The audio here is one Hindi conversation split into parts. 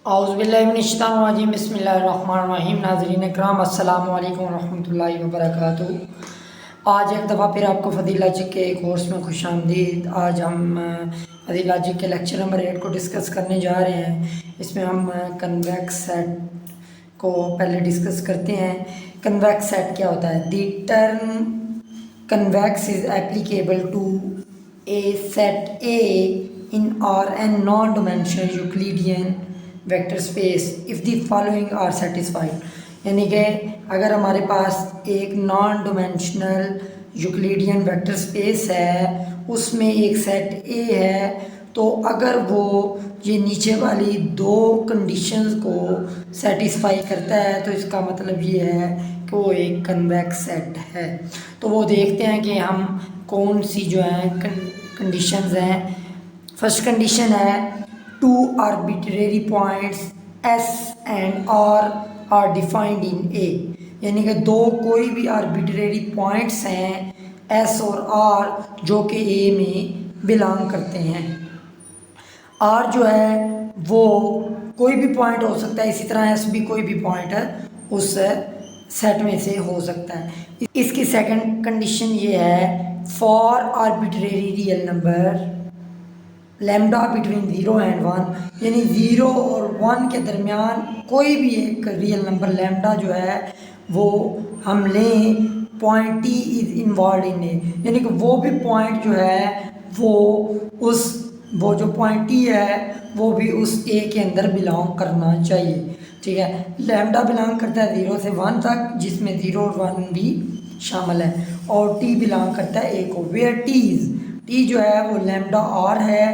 औज़ुबिल्लाहिमिनश्शैतानिर्रजीम बिस्मिल्लाहिर्रहमानिर्रहीम। नाज़रीन इकराम अस्सलामु अलैकुम वरहमतुल्लाहि वबरकातुहू। आज एक दफ़ा फिर आपको फ़ज़ीलत के कोर्स में खुशामदीद। आज हम फ़ज़ीलत के लेक्चर नंबर 8 को डिस्कस करने जा रहे हैं। इसमें हम कन्वेक्स सेट को पहले डिस्कस करते हैं। कन्वेक्स सेट क्या होता है? The term convex is applicable to a set A in R N non dimensional Euclidean vector space if the following are satisfied. यानी कि अगर हमारे पास एक non dimensional Euclidean vector space है, उसमें एक सेट ए है, तो अगर वो ये नीचे वाली दो कंडीशंस को सेटिस्फाई करता है तो इसका मतलब ये है कि वो एक कन्वेक्स सेट है। तो वो देखते हैं कि हम कौन सी जो है कंडीशंस हैं। फर्स्ट कंडीशन है two arbitrary points S and R defined in A. यानी कि दो कोई भी आर्बिट्रेरी पॉइंट्स हैं एस और आर जो कि ए में बिलोंग करते हैं। आर जो है वो कोई भी पॉइंट हो सकता है, इसी तरह एस भी कोई भी पॉइंट है उस सेट में से हो सकता है। इसकी सेकंड कंडीशन ये है for arbitrary real number lambda between 0 and 1, यानी 0 और 1 के दरमियान कोई भी एक रियल नंबर लैम्डा जो है वो हम लें point T is involve in A, यानी कि वो भी पॉइंट जो है वो जो पॉइंट टी है वो भी उस ए के अंदर बिलोंग करना चाहिए। ठीक है, लैम्डा बिलोंग करता है 0 से 1 तक, जिसमें 0 और 1 भी शामिल है, और टी बिलोंग करता है ए को, वेयर टी जो है वो लैम्डा आर है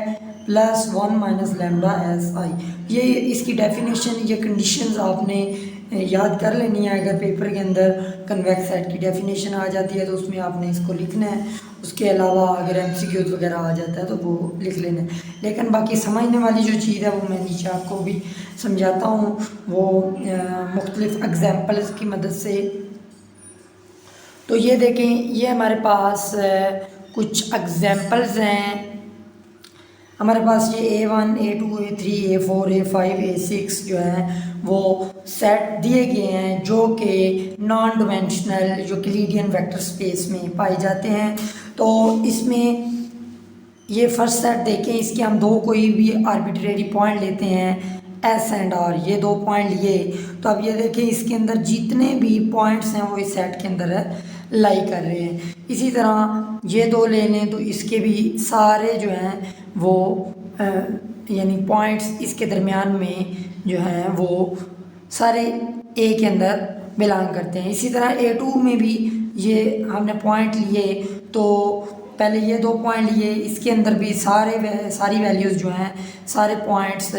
plus 1 minus lambda S I. ये इसकी डेफिनेशन, ये कंडीशंस आपने याद कर लेनी है। अगर पेपर के अंदर कन्वेक्स सेट की डेफिनेशन आ जाती है तो उसमें आपने इसको लिखना है। उसके अलावा अगर एमसीक्यूज वगैरह आ जाता है तो वो लिख लेना है। लेकिन बाकी समझने वाली जो चीज़ है वो मैं नीचे आपको भी समझाता हूँ, वो मुख्तलिफ एग्जाम्पल्स की मदद से। तो ये देखें, ये हमारे पास कुछ एग्जाम्पल्स हैं। हमारे पास ये A1, A2, A3, A4, A5, A6 जो हैं वो सेट दिए गए हैं जो कि non dimensional Euclidean vector space में पाए जाते हैं। तो इसमें ये फर्स्ट सेट देखें, इसके हम दो कोई भी आर्बिट्रेरी पॉइंट लेते हैं एस एंड आर, ये दो पॉइंट लिए। तो अब ये देखें इसके अंदर जितने भी पॉइंट्स हैं वो इस सेट के अंदर लाई कर रहे हैं। इसी तरह ये दो ले लें तो इसके भी सारे जो हैं वो यानी पॉइंट्स इसके दरमियान में जो हैं वो सारे ए के अंदर बिलोंग करते हैं। इसी तरह A2 में भी ये हमने पॉइंट लिए, तो पहले ये दो पॉइंट लिए, इसके अंदर भी सारी वैल्यूज़ जो हैं, सारे पॉइंट्स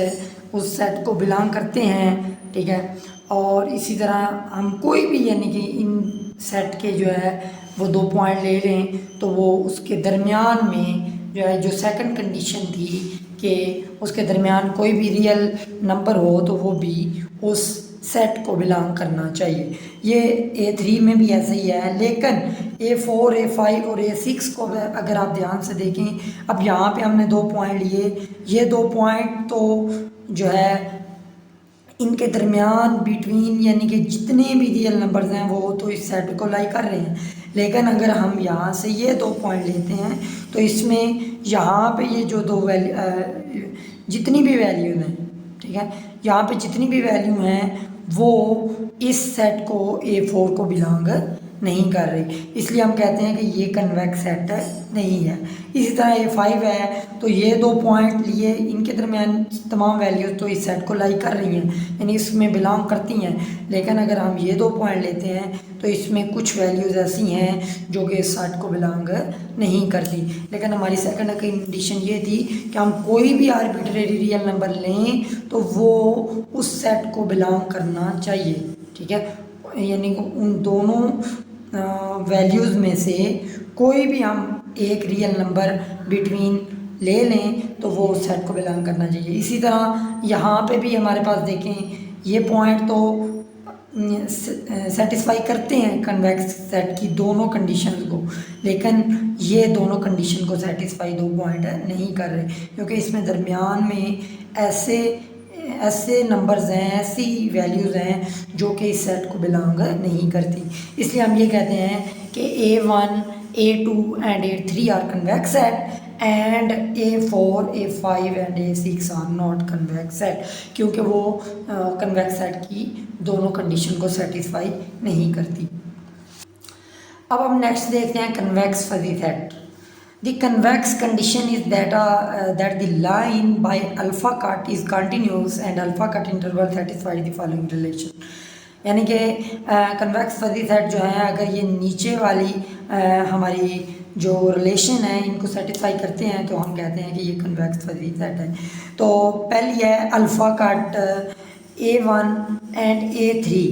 उस सेट को बिलोंग करते हैं। ठीक है, और इसी तरह हम कोई भी यानी कि इन सेट के जो है वो दो पॉइंट ले लें तो वो उसके दरमियान में जो है, जो सेकंड कंडीशन थी कि उसके दरमियान कोई भी रियल नंबर हो तो वो भी उस सेट को बिलोंग करना चाहिए। ये A3 में भी ऐसे ही है। लेकिन A4, A5 और A6 को अगर आप ध्यान से देखें, अब यहाँ पे हमने दो पॉइंट लिए, ये दो पॉइंट तो जो है इनके दरमियान बिटवीन यानी कि जितने भी रियल नंबर्स हैं वो तो इस सेट को लाई कर रहे हैं। लेकिन अगर हम यहाँ से ये दो पॉइंट लेते हैं तो इसमें यहाँ पे ये जो दो जितनी भी वैल्यूज़ हैं, ठीक है, यहाँ पे जितनी भी वैल्यू हैं वो इस सेट को A4 को बिलोंग नहीं कर रही, इसलिए हम कहते हैं कि ये कन्वेक्स सेट नहीं है। इसी तरह A5 है, तो ये दो पॉइंट लिए, इनके दरमियान तमाम वैल्यूज़ तो इस सेट को लाई कर रही हैं, यानी इसमें बिलोंग करती हैं। लेकिन अगर हम ये दो पॉइंट लेते हैं तो इसमें कुछ वैल्यूज़ ऐसी हैं जो कि इस सेट को बिलोंग नहीं करती। लेकिन हमारी सेकंड कंडीशन ये थी कि हम कोई भी आर्बिट्रेरी रियल नंबर लें तो वो उस सेट को बिलोंग करना चाहिए। ठीक है, यानी उन दोनों वैल्यूज़ में से कोई भी हम एक रियल नंबर बिटवीन ले लें तो वो उस सेट को बिलोंग करना चाहिए। इसी तरह यहाँ पे भी हमारे पास देखें, ये पॉइंट तो सेटिस्फाई करते हैं कन्वेक्स सेट की दोनों कंडीशंस को, लेकिन ये दोनों कंडीशन को सेटिस्फाई दो पॉइंट नहीं कर रहे, क्योंकि इसमें दरमियान में ऐसे ऐसे नंबर्स हैं, ऐसी वैल्यूज़ हैं जो कि इस सेट को बिलोंग नहीं करती। इसलिए हम ये कहते हैं कि A1, A2 and A3 are convex set and A4, A5 and A6 are not convex set, क्योंकि वो कन्वेक्स सेट की दोनों कंडीशन को सेटिस्फाई नहीं करती। अब हम नेक्स्ट देखते हैं convex fuzzy set. The convex condition is that the line by alpha cut is continuous and alpha cut interval satisfies the following relation। यानी कि कन्वेक्स फजी सेट जो है, अगर ये नीचे वाली हमारी जो रिलेशन है इनको सेटिस्फाई करते हैं तो हम कहते हैं कि ये कन्वेक्स फजी सेट है। तो पहली है alpha cut A1 and A3,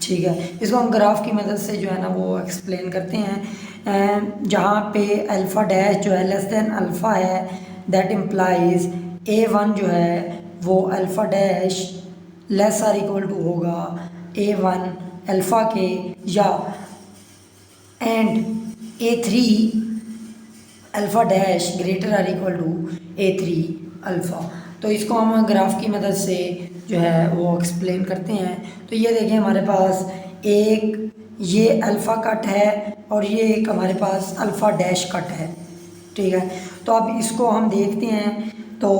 ठीक है। इसको हम ग्राफ की मदद से जो है ना वो एक्सप्लेन करते हैं। जहाँ पे अल्फ़ा डैश जो है लेस देन अल्फ़ा है, दैट इम्प्लाइज A1 जो है वो alpha dash less or equal to होगा A1 अल्फ़ा के, या and A3 alpha dash greater or equal to A3 alpha. तो इसको हम ग्राफ की मदद से जो है वो एक्सप्लेन करते हैं। तो ये देखिए हमारे पास एक ये अल्फ़ा कट है और ये एक हमारे पास अल्फ़ा डैश कट है, ठीक है। तो अब इसको हम देखते हैं, तो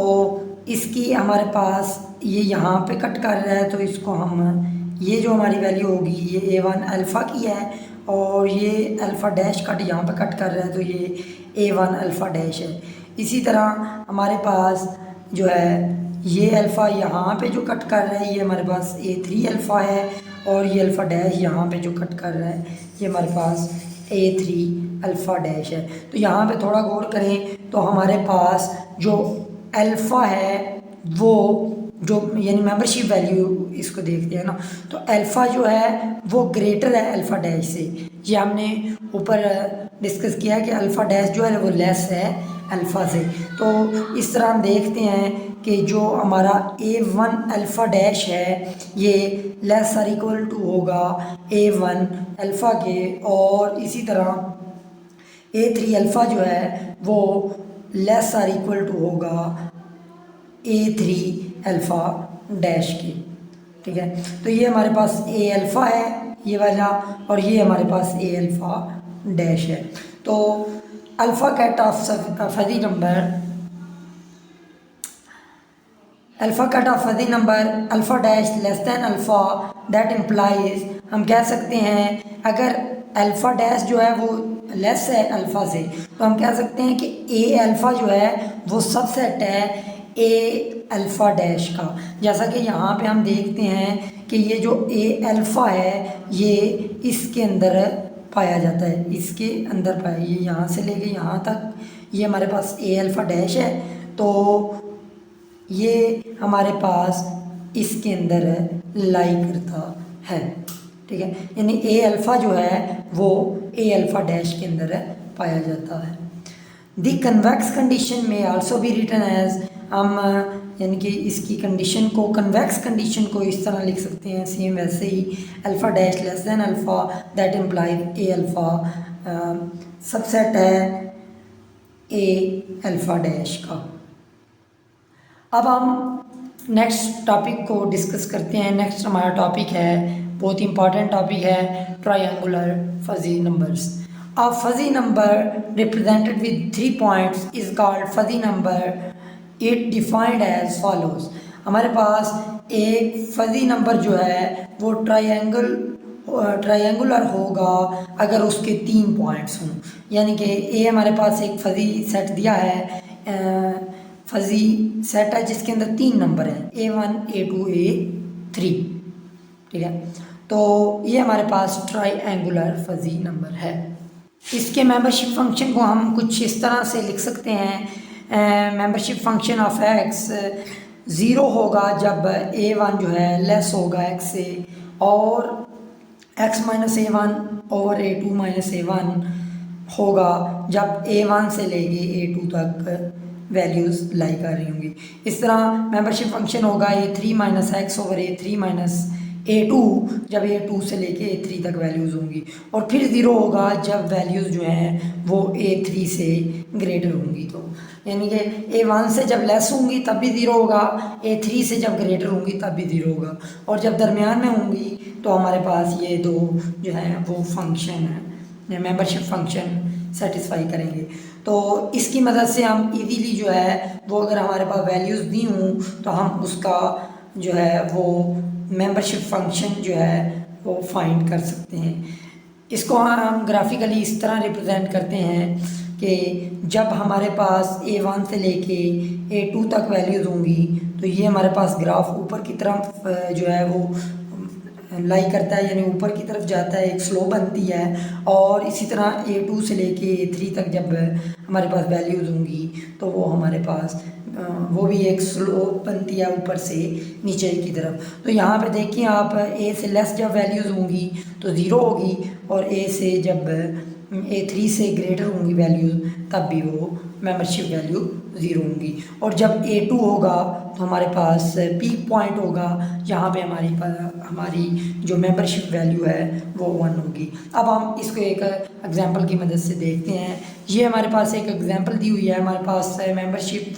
इसकी हमारे पास ये यहाँ पे कट कर रहा है, तो इसको हम ये जो हमारी वैल्यू होगी ये A1 अल्फ़ा की है और ये अल्फ़ा डैश कट यहाँ पे कट कर रहा है, तो ये A1 अल्फ़ा डैश है। इसी तरह हमारे पास जो है ये अल्फ़ा यहाँ पे जो कट कर रहा है ये हमारे पास A3 अल्फ़ा है और ये अल्फ़ा डैश यहाँ पे जो कट कर रहा है ये हमारे पास A3 अल्फ़ा डैश है। तो यहाँ पे थोड़ा गौर करें तो हमारे पास जो अल्फ़ा है वो जो यानी मेंबरशिप वैल्यू इसको देखते हैं ना, तो अल्फ़ा जो है वो ग्रेटर है अल्फ़ा डैश से। ये हमने ऊपर डिस्कस किया कि अल्फ़ा डैश जो है वो लेस है अल्फ़ा से। तो इस तरह हम देखते हैं कि जो हमारा A1 अल्फ़ा डैश है ये लेस आर इक्वल टू होगा A1 अल्फ़ा के, और इसी तरह A3 अल्फ़ा जो है वो लेस आर इक्वल टू होगा A3 अल्फ़ा डैश की, ठीक है। तो ये हमारे पास A अल्फ़ा है ये वाला और ये हमारे पास A अल्फ़ा डैश है। तो alpha cut off fuzzy number alpha dash less than alpha, that implies हम कह सकते हैं अगर अल्फ़ा डैश जो है वो लेस है अल्फ़ा से तो हम कह सकते हैं कि A अल्फ़ा जो है वो सबसेट है A अल्फ़ा डैश का। जैसा कि यहाँ पे हम देखते हैं कि ये जो A अल्फ़ा है ये इसके अंदर पाया जाता है, इसके अंदर पाया, ये यहाँ से लेके यहाँ तक ये हमारे पास A अल्फ़ा डैश है, तो ये हमारे पास इसके अंदर लाई करता है, ठीक है। यानी A अल्फ़ा जो है वो A अल्फ़ा डैश के अंदर पाया जाता है। दी कन्वेक्स कंडीशन में आल्सो बी रिटन एज, हम यानी कि इसकी कंडीशन को कन्वेक्स कंडीशन को इस तरह लिख सकते हैं सेम वैसे ही, alpha dash less than alpha that implies A alpha subset है A अल्फ़ा डैश का। अब हम नेक्स्ट टॉपिक को डिस्कस करते हैं। नेक्स्ट हमारा टॉपिक है, बहुत इंपॉर्टेंट टॉपिक है, triangular fuzzy numbers. A fuzzy number represented with 3 points is called fuzzy number. It defined as follows। हमारे पास एक फजी नंबर जो है वो ट्रायंगुलर होगा अगर उसके 3 पॉइंट्स हों। यानी कि A हमारे पास एक फजी सेट दिया है, फजी सेट है जिसके अंदर 3 नंबर हैं A1, A2, A3, ठीक है। तो ये हमारे पास ट्रायंगुलर फजी नंबर है। इसके मेंबरशिप फंक्शन को हम कुछ इस तरह से लिख सकते हैं, मेंबरशिप फंक्शन ऑफ x 0 होगा जब A1 जो है लेस होगा x से, और x minus A1 over A2 minus A1 होगा जब A1 से लेके A2 तक वैल्यूज़ लाई कर रही होंगी। इस तरह मेंबरशिप फंक्शन होगा A3 minus x over A3 minus A2 जब A2 से लेके A3 तक वैल्यूज़ होंगी, और फिर 0 होगा जब वैल्यूज़ जो हैं वो A3 से ग्रेटर होंगी। तो यानी कि A1 से जब लेस होंगी तब भी ज़ीरो होगा, A3 से जब ग्रेटर होंगी तब भी ज़ीरो होगा, और जब दरमियान में होंगी तो हमारे पास ये दो जो है वो फंक्शन है, मेंबरशिप फंक्शन सेटिस्फाई करेंगे। तो इसकी मदद से हम इजीली जो है वो, अगर हमारे पास वैल्यूज़ दी हूँ तो हम उसका जो है वो मेंबरशिप फंक्शन जो है वो फाइंड कर सकते हैं। इसको हम ग्राफिकली इस तरह रिप्रेजेंट करते हैं कि जब हमारे पास A1 से लेके A2 तक वैल्यूज़ होंगी तो ये हमारे पास ग्राफ ऊपर की तरफ जो है वो लाई करता है, यानी ऊपर की तरफ जाता है, एक स्लो बनती है। और इसी तरह A2 से लेके A3 तक जब हमारे पास वैल्यूज़ होंगी तो वो हमारे पास वो भी एक स्लोप बनती है ऊपर से नीचे की तरफ। तो यहाँ पे देखिए आप, A से लेस जब वैल्यूज़ होंगी तो ज़ीरो होगी, और A से जब A3 से ग्रेटर होंगी वैल्यूज़ तब भी वो मेंबरशिप वैल्यू ज़ीरो होंगी। और जब A2 होगा तो हमारे पास पीक पॉइंट होगा, जहाँ पे हमारी जो मेंबरशिप वैल्यू है वो 1 होगी। अब हम इसको एक एग्जांपल की मदद से देखते हैं। ये हमारे पास एक एग्जांपल दी हुई है, हमारे पास मेंबरशिप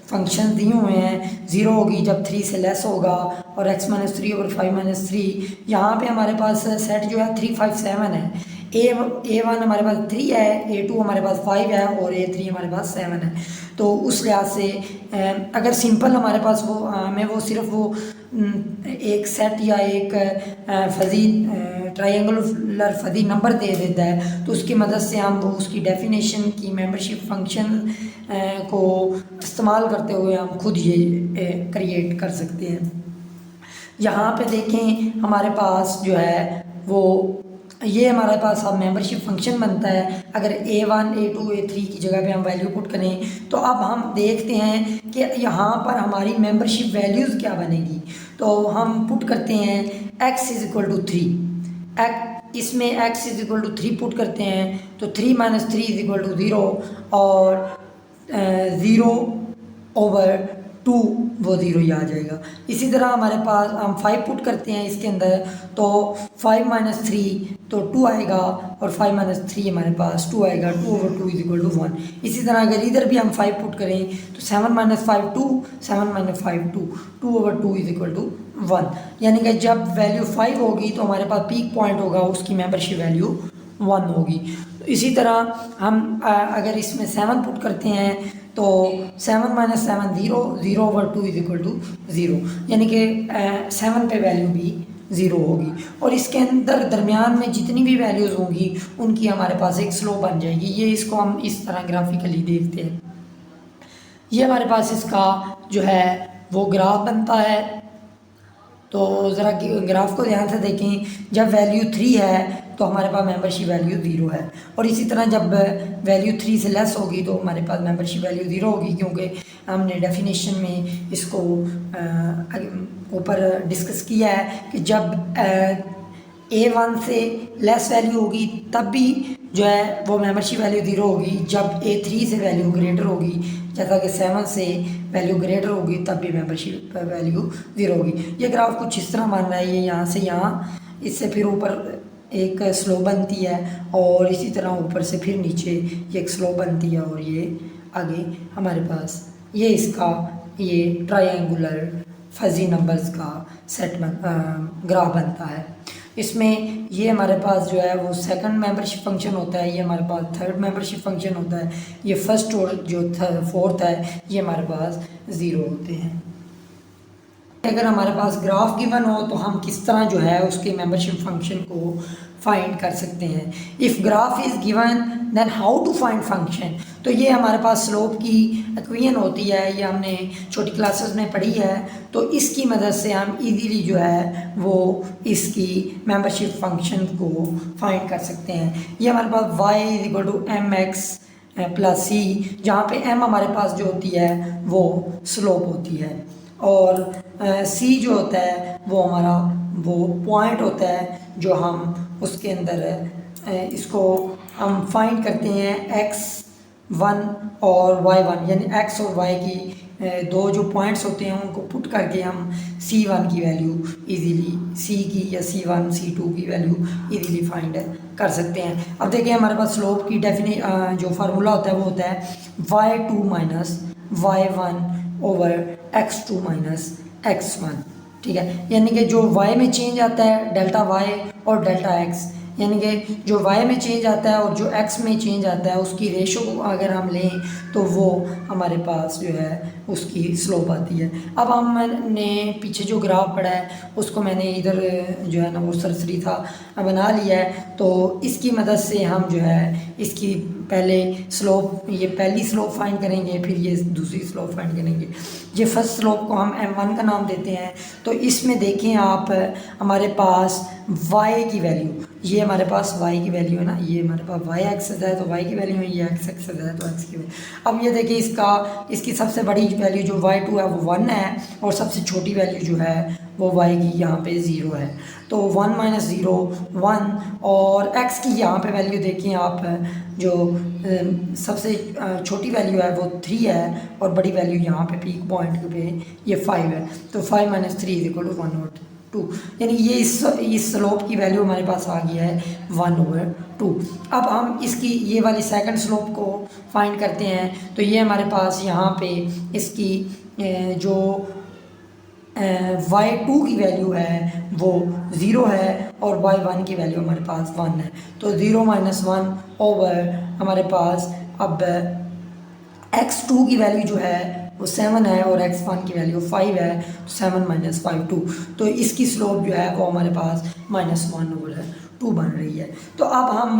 फंक्शन दिए हुए हैं। ज़ीरो होगी जब 3 से लेस होगा, और x-3/5-3। यहाँ पे हमारे पास सेट जो है 3, 5, 7 है। A1 हमारे पास 3 है, A2 हमारे पास 5 है, और A3 हमारे पास 7 है। तो उस लिहाज से अगर सिंपल हमारे पास वो हमें वो सिर्फ वो एक सेट या एक फजी ट्रायंगुलर फजी नंबर दे देता है, तो उसकी मदद से हम वो उसकी डेफिनेशन की मेंबरशिप फंक्शन को इस्तेमाल करते हुए हम खुद ये क्रिएट कर सकते हैं। यहाँ पे देखें हमारे पास जो है वो ये हमारे पास अब मेंबरशिप फंक्शन बनता है। अगर A1, A2, A3 की जगह पे हम वैल्यू पुट करें तो अब हम देखते हैं कि यहाँ पर हमारी मेंबरशिप वैल्यूज़ क्या बनेगी। तो हम पुट करते हैं x = 3, इसमें x = 3 पुट करते हैं तो 3 - 3 = 0, और 0/2 वो 0 ही आ जाएगा। इसी तरह हमारे पास हम 5 पुट करते हैं इसके अंदर तो 5 - 3 तो 2 आएगा, और 5 - 3 हमारे पास 2 आएगा, 2/2 = 1। इसी तरह अगर इधर भी हम 5 पुट करें तो 7 - 5 2, 7 - 5 2, 2/2 = 1। यानी कि जब वैल्यू 5 होगी तो हमारे पास पीक पॉइंट होगा, उसकी मेंबरशिप वैल्यू 1 होगी। तो इसी तरह हम अगर इसमें 7 पुट करते हैं तो 7 - 7 0, 0/2 = 0, यानी कि 7 पे वैल्यू भी 0 होगी। और इसके अंदर दरमियान में जितनी भी वैल्यूज़ होंगी उनकी हमारे पास एक स्लोप बन जाएगी। ये इसको हम इस तरह ग्राफिकली देखते हैं। ये हमारे पास इसका जो है वो ग्राफ बनता है। तो ज़रा ग्राफ को ध्यान से देखें, जब वैल्यू 3 है तो हमारे पास मेंबरशिप वैल्यू 0 है, और इसी तरह जब वैल्यू 3 से लेस होगी तो हमारे पास मेंबरशिप वैल्यू 0 होगी, क्योंकि हमने डेफिनेशन में इसको ऊपर डिस्कस किया है कि जब A1 से लेस वैल्यू होगी तब भी जो है वो मेंबरशिप वैल्यू 0 होगी, जब A3 से वैल्यू ग्रेटर होगी, जैसा कि 7 से वैल्यू ग्रेटर होगी तब भी मेंबरशिप वैल्यू 0 होगी। ये ग्राफ कुछ इस तरह बन रहा है, ये यहाँ से यहाँ, इससे फिर ऊपर एक स्लो बनती है, और इसी तरह ऊपर से फिर नीचे ये एक स्लो बनती है, और ये आगे हमारे पास ये इसका ये ट्रायंगुलर फजी नंबर्स का सेट ग्राफ बनता है। इसमें ये हमारे पास जो है वो सेकंड मेंबरशिप फंक्शन होता है, ये हमारे पास थर्ड मेंबरशिप फंक्शन होता है, ये फर्स्ट और जो फोर्थ है ये हमारे पास 0 होते हैं। अगर हमारे पास ग्राफ गिवन हो तो हम किस तरह जो है उसके मेंबरशिप फंक्शन को फाइंड कर सकते हैं। If graph is given then how to find function. तो ये हमारे पास स्लोप की इक्वेशन होती है, ये हमने छोटी क्लासेस में पढ़ी है। तो इसकी मदद से हम इजीली जो है वो इसकी मेंबरशिप फंक्शन को फाइंड कर सकते हैं। ये हमारे पास y = mx + c, जहाँ पे m हमारे पास जो होती है वो स्लोप होती है, और c जो होता है वो हमारा वो पॉइंट होता है जो हम उसके अंदर इसको हम फाइंड करते हैं x1 और y1, यानी x और y की दो जो पॉइंट्स होते हैं उनको पुट करके हम C1 की वैल्यू इजीली, C की या C1 C2 की वैल्यू इजीली फाइंड कर सकते हैं। अब देखिए हमारे पास स्लोप की जो फार्मूला होता है वो होता है y2 minus y1 over x2 minus x1, ठीक है। यानी कि जो y में चेंज आता है डेल्टा y और डेल्टा x, यानी कि जो y में चेंज आता है और जो x में चेंज आता है उसकी रेशो को अगर हम लें तो वो हमारे पास जो है उसकी स्लोप आती है। अब हमने पीछे जो ग्राफ पढ़ा है उसको मैंने इधर जो है ना वो सरसरी था बना लिया है, तो इसकी मदद से हम जो है इसकी पहले स्लोप, ये पहली स्लोप फाइंड करेंगे, फिर ये दूसरी स्लोप फाइंड करेंगे। ये फर्स्ट स्लोप को हम m1 का नाम देते हैं। तो इसमें देखें आप हमारे पास y की वैल्यू, ये हमारे पास y की वैल्यू है ना, ये हमारे पास y एक्सेस है तो y की वैल्यू है, ये x एक्सेस है तो x की वैल्यू। अब ये देखिए इसकी सबसे बड़ी वैल्यू जो y2 है वो 1 है और सबसे छोटी वैल्यू जो है वो y की यहाँ पे 0 है। तो 1 माइनस 0 1, और x की यहाँ पे वैल्यू देखिए आप, जो सबसे छोटी वैल्यू है वो 3 है और बड़ी वैल्यू यहाँ पे पीक पॉइंट पे ये 5 है। तो 5 माइनस 3 इज इक्वल टू 1/2, यानी ये इस स्लोप की वैल्यू हमारे पास आ गया है 1/2। अब हम इसकी ये वाली सेकंड स्लोप को फाइंड करते हैं। तो ये हमारे पास यहाँ पे इसकी जो y2 की वैल्यू है वो 0 है और y1 की वैल्यू हमारे पास 1 है। तो 0 माइनस 1 ओवर हमारे पास अब x2 की वैल्यू जो है वो 7 है और x1 की वैल्यू 5 है, 7 माइनस 5 2। तो इसकी स्लोप जो है वो हमारे पास -1/2 बन रही है। तो अब हम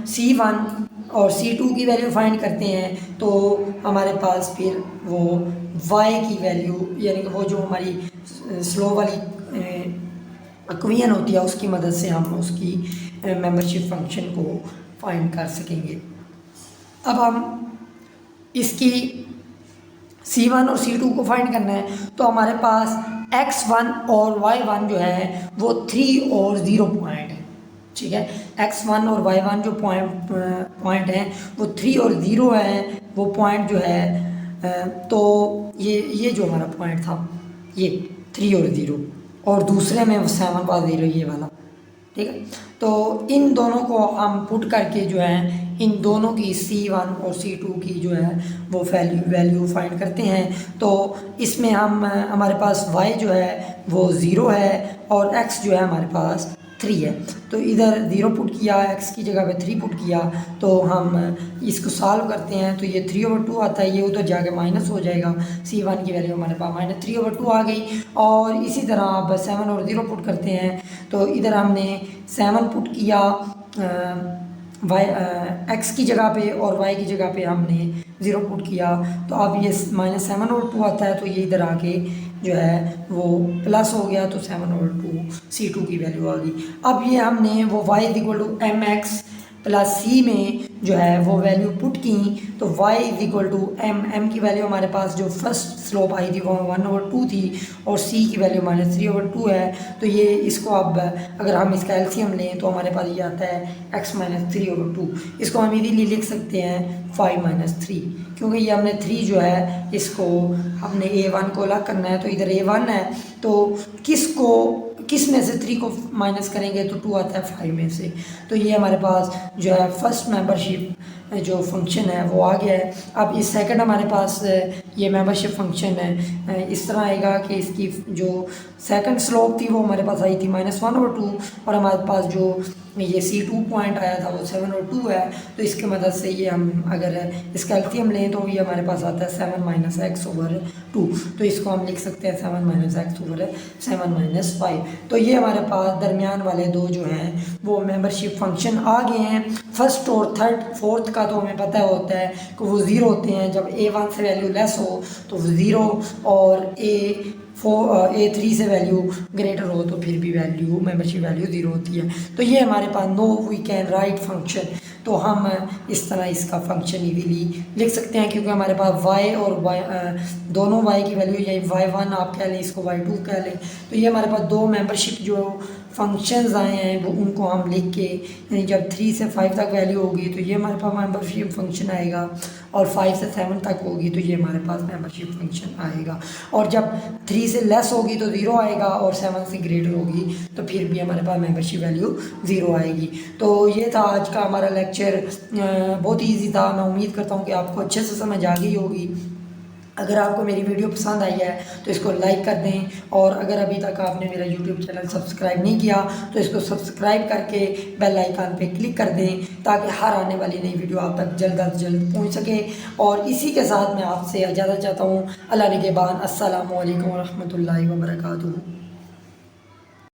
C1 और C2 की वैल्यू फाइंड करते हैं। तो हमारे पास फिर वो y की वैल्यू, यानी कि वो जो हमारी स्लोप वाली इक्वेशन होती है उसकी मदद से हम उसकी मेंबरशिप फंक्शन को फाइंड कर सकेंगे। अब हम इसकी C1 और C2 को फाइंड करना है। तो हमारे पास x1 और y1 जो है वो 3 और 0 पॉइंट है, ठीक है। x1 और y1 जो पॉइंट हैं वो 3 और 0 है वो पॉइंट जो है। तो ये जो हमारा पॉइंट था ये 3 और 0, और दूसरे में 7 और 0 ये वाला, ठीक है। तो इन दोनों को हम पुट करके जो है इन दोनों की C1 और C2 की जो है वो वैल्यू फाइंड करते हैं। तो इसमें हमारे पास y जो है वो 0 है और x जो है हमारे पास 3 है। तो इधर 0 पुट किया, x की जगह पे 3 पुट किया, तो हम इसको सॉल्व करते हैं तो ये 3/2 आता है, ये उधर जाके माइनस हो जाएगा। C1 की वैल्यू हमारे पास -3/2 आ गई। और इसी तरह आप 7 और 0 पुट करते हैं तो इधर हमने 7 पुट किया x की जगह पे और y की जगह पे हमने 0 पुट किया, तो अब ये -7/2 आता है, तो ये इधर आके जो है वो प्लस हो गया, तो 7/2 C2 की वैल्यू आ गई। अब ये हमने वो y = mx प्लस c में जो है वो वैल्यू पुट की, तो y = m की वैल्यू हमारे पास जो फर्स्ट स्लोप आई थी वो 1/2 थी और c की वैल्यू -3/2 है। तो ये इसको अब अगर हम इसका एलसीएम लें तो हमारे पास ये आता है x -3/2। इसको हम इजीली लिख सकते हैं 5 - 3, क्योंकि ये हमने 3 जो है इसको हमने a1 को अलग करना है, तो इधर a1 है, तो किस में से 3 को माइनस करेंगे तो 2 आता है 5 में से। तो ये हमारे पास जो है फर्स्ट मेंबरशिप जो फंक्शन है वो आ गया है। अब इस सेकंड हमारे पास ये मेंबरशिप फंक्शन है इस तरह आएगा कि इसकी जो सेकंड स्लोप थी वो हमारे पास आई थी -1/2 और हमारे पास जो ये C2 पॉइंट आया था वो 7/2 है। तो इसके मदद से ये हम अगर इसका एलसीएम लें तो ये हमारे पास आता है 7 - x/2। तो इसको हम लिख सकते हैं 7 - x/7 - 5। तो ये हमारे पास दरमियान वाले दो जो हैं वो मेंबरशिप फंक्शन आ गए हैं। फर्स्ट और फोर्थ का तो हमें पता होता है कि वो 0 होते हैं, जब a1 से वैल्यू लेस हो तो 0 और a3 से वैल्यू ग्रेटर हो तो फिर भी वैल्यू मेंबरशिप वैल्यू 0 होती है। तो ये हमारे पास no we can write function तो हम इस तरह इसका फंक्शन इजीली लिख सकते हैं, क्योंकि हमारे पास y और दोनों y की वैल्यू यानी y1 आप कह लें, इसको y2 कह लें, तो ये हमारे पास दो मेंबरशिप जो फंक्शंस आए हैं वो उनको हम लिख के, यानी जब 3 से 5 तक वैल्यू होगी तो ये हमारे पास मेंबरशिप फंक्शन आएगा, और 5 से 7 तक होगी तो ये हमारे पास मेंबरशिप फंक्शन आएगा, और जब 3 से लेस होगी तो 0 आएगा, और 7 से ग्रेटर होगी तो फिर भी हमारे पास मेंबरशिप वैल्यू 0 आएगी। तो ये था आज का हमारा लेक्चर, बहुत ईजी था। मैं उम्मीद करता हूँ कि आपको अच्छे से समझ आ गई होगी। अगर आपको मेरी वीडियो पसंद आई है तो इसको लाइक कर दें, और अगर अभी तक आपने मेरा यूट्यूब चैनल सब्सक्राइब नहीं किया तो इसको सब्सक्राइब करके बेल आइकन पे क्लिक कर दें, ताकि हर आने वाली नई वीडियो आप तक जल्द अज जल्द पहुंच सके। और इसी के साथ मैं आपसे इजाज़त चाहता हूँ। अल्लाह निगहबान। अस्सलामु अलैकुम व रहमतुल्लाहि व बरकातुहू।